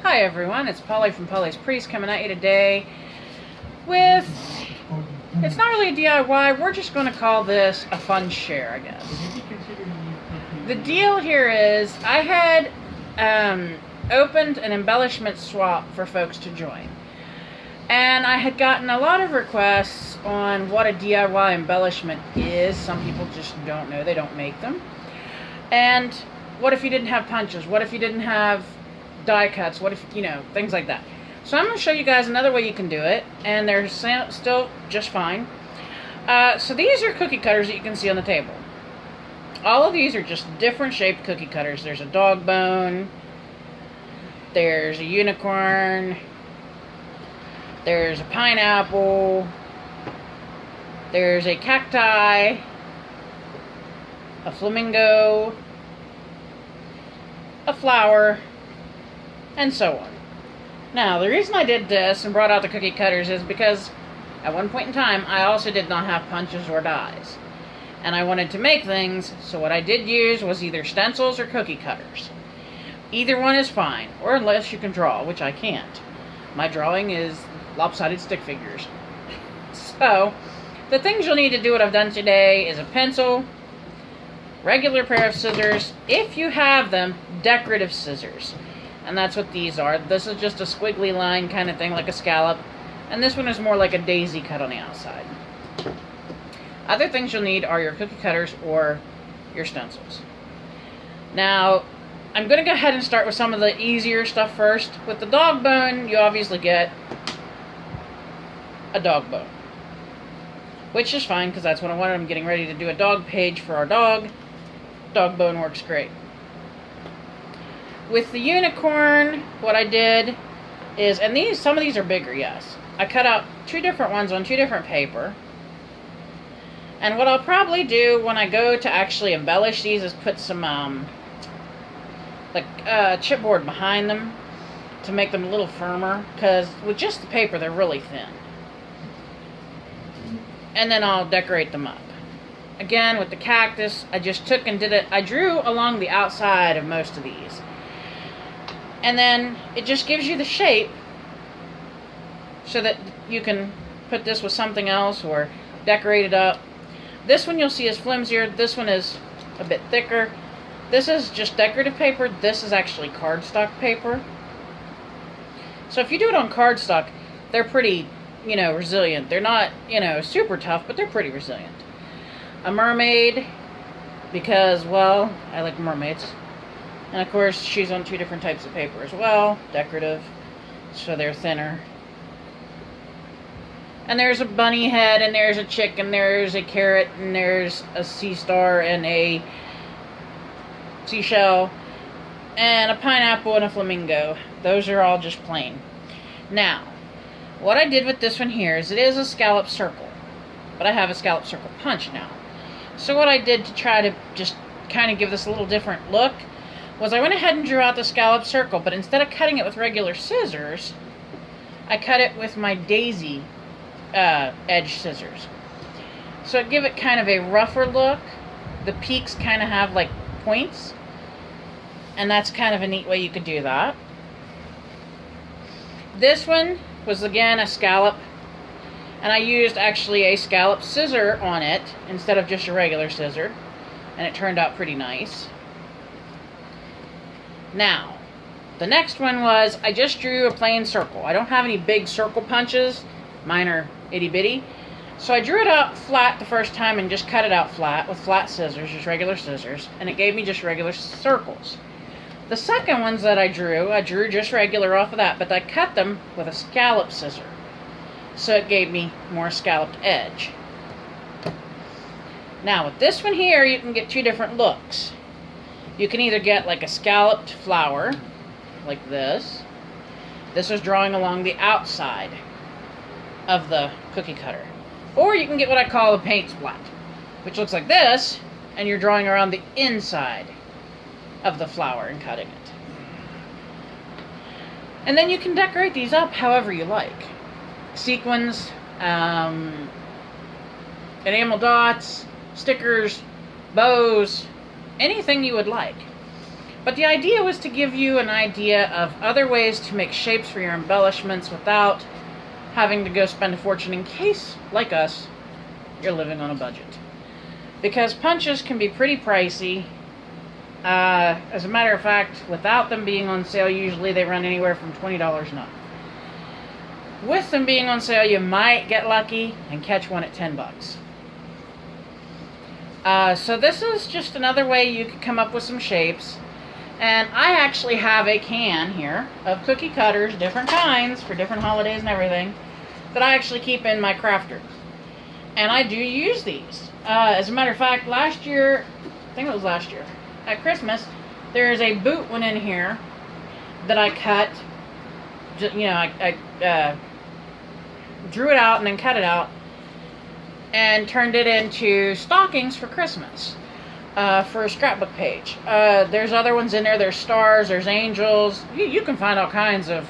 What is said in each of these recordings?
Hi everyone, it's Polly from Polly's Priest coming at you today with, it's not really a DIY, we're just going to call this a fun share, I guess. The deal here is, I had opened an embellishment swap for folks to join. And I had gotten a lot of requests on what a DIY embellishment is. Some people just don't know, they don't make them. And what if you didn't have punches? What if you didn't have die cuts? What if, things like that. So I'm going to show you guys another way you can do it, and they're still just fine. So these are cookie cutters that you can see on the table. All of these are just different shaped cookie cutters. There's a dog bone, there's a unicorn, there's a pineapple, there's a cacti, a flamingo, a flower, and so on. Now, the reason I did this and brought out the cookie cutters is because at one point in time, I also did not have punches or dies. And I wanted to make things, so what I did use was either stencils or cookie cutters. Either one is fine, or unless you can draw, which I can't. My drawing is lopsided stick figures. So, the things you'll need to do what I've done today is a pencil, regular pair of scissors, if you have them, decorative scissors. And that's what these are. This is just a squiggly line kind of thing, like a scallop. And this one is more like a daisy cut on the outside. Other things you'll need are your cookie cutters or your stencils. Now, I'm going to go ahead and start with some of the easier stuff first. With the dog bone, you obviously get a dog bone, which is fine because that's what I wanted. I'm getting ready to do a dog page for our dog. Dog bone works great. With the unicorn, what I did is, and some of these are bigger, yes. I cut out two different ones on two different paper. And what I'll probably do when I go to actually embellish these is put some chipboard behind them to make them a little firmer, because with just the paper they're really thin. And then I'll decorate them up. Again, with the cactus, I just took and did it. I drew along the outside of most of these. And then it just gives you the shape so that you can put this with something else or decorate it up. This one you'll see is flimsier. This one is a bit thicker. This is just decorative paper. This is actually cardstock paper. So if you do it on cardstock, they're pretty, resilient. They're not, super tough, but they're pretty resilient. A mermaid, because, well, I like mermaids. And of course, she's on two different types of paper as well, decorative, so they're thinner. And there's a bunny head, and there's a chicken, there's a carrot, and there's a sea star, and a seashell, and a pineapple, and a flamingo. Those are all just plain. Now, what I did with this one here is it is a scallop circle, but I have a scallop circle punch now. So what I did to try to just kind of give this a little different look was I went ahead and drew out the scallop circle, but instead of cutting it with regular scissors, I cut it with my daisy edge scissors. So give it kind of a rougher look. The peaks kind of have like points, and that's kind of a neat way you could do that. This one was again a scallop, and I used actually a scallop scissor on it instead of just a regular scissor, and it turned out pretty nice. Now, the next one was, I just drew a plain circle. I don't have any big circle punches. Mine are itty bitty. So I drew it out flat the first time and just cut it out flat with flat scissors, just regular scissors, and it gave me just regular circles. The second ones that I drew just regular off of that, but I cut them with a scallop scissor. So it gave me more scalloped edge. Now with this one here, you can get two different looks. You can either get like a scalloped flower, like this. This is drawing along the outside of the cookie cutter. Or you can get what I call a paint splat, which looks like this, and you're drawing around the inside of the flower and cutting it. And then you can decorate these up however you like. Sequins, enamel dots, stickers, bows, anything you would like. But the idea was to give you an idea of other ways to make shapes for your embellishments without having to go spend a fortune in case, like us, you're living on a budget. Because punches can be pretty pricey. As a matter of fact, without them being on sale, usually they run anywhere from $20 and up. With them being on sale, you might get lucky and catch one at $10. So this is just another way you could come up with some shapes. And I actually have a can here of cookie cutters, different kinds for different holidays and everything, that I actually keep in my crafter. And I do use these. As a matter of fact, last year, I think it was last year, at Christmas, there's a boot one in here that I cut. You know, I drew it out and then cut it out and turned it into stockings for Christmas for a scrapbook page. There's other ones in there. There's stars, there's angels. You can find all kinds of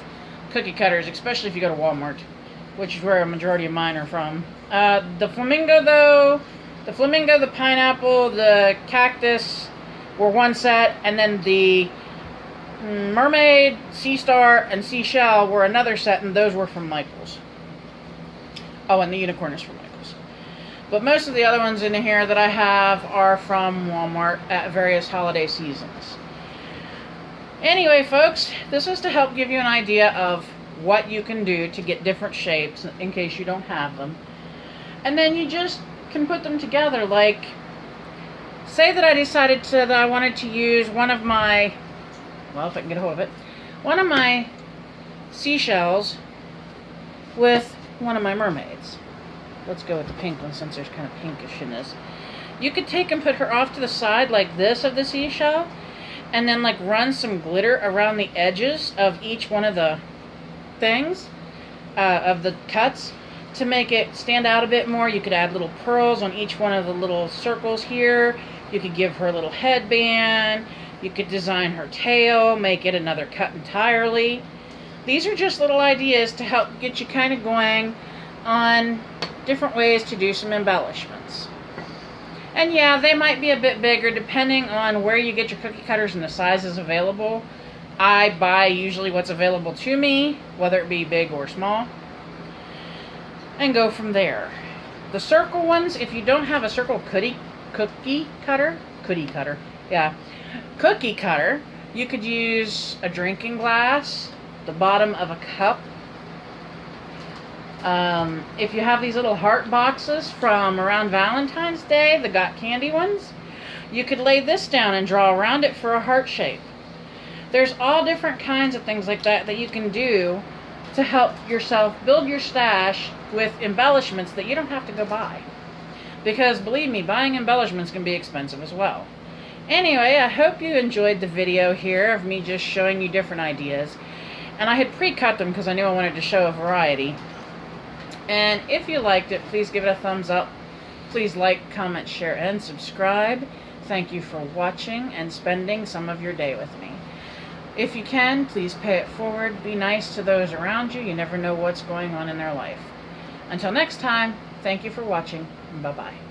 cookie cutters, especially if you go to Walmart, which is where a majority of mine are from. The flamingo, though, the pineapple, the cactus were one set, and then the mermaid, sea star, and seashell were another set, and those were from Michael's. Oh, and the unicorn is from Michael's. But most of the other ones in here that I have are from Walmart at various holiday seasons. Anyway, folks, this is to help give you an idea of what you can do to get different shapes in case you don't have them. And then you just can put them together. Like, say that I decided that I wanted to use one of my, well, if I can get a hold of it, one of my seashells with one of my mermaids. Let's go with the pink one since there's kind of pinkish in this. You could take and put her off to the side like this of the seashell, and then like run some glitter around the edges of each one of the things, of the cuts, to make it stand out a bit more. You could add little pearls on each one of the little circles here. You could give her a little headband. You could design her tail, make it another cut entirely. These are just little ideas to help get you kind of going on different ways to do some embellishments. And yeah, they might be a bit bigger depending on where you get your cookie cutters and the sizes available. I buy usually what's available to me, whether it be big or small, and go from there. The circle ones, if you don't have a circle cookie cutter, you could use a drinking glass, the bottom of a cup. If you have these little heart boxes from around Valentine's Day, the got candy ones, you could lay this down and draw around it for a heart shape. There's all different kinds of things like that that you can do to help yourself build your stash with embellishments that you don't have to go buy. Because believe me, buying embellishments can be expensive as well. Anyway, I hope you enjoyed the video here of me just showing you different ideas. And I had pre-cut them because I knew I wanted to show a variety. And if you liked it, please give it a thumbs up. Please like, comment, share, and subscribe. Thank you for watching and spending some of your day with me. If you can, please pay it forward. Be nice to those around you. You never know what's going on in their life. Until next time, thank you for watching. Bye-bye.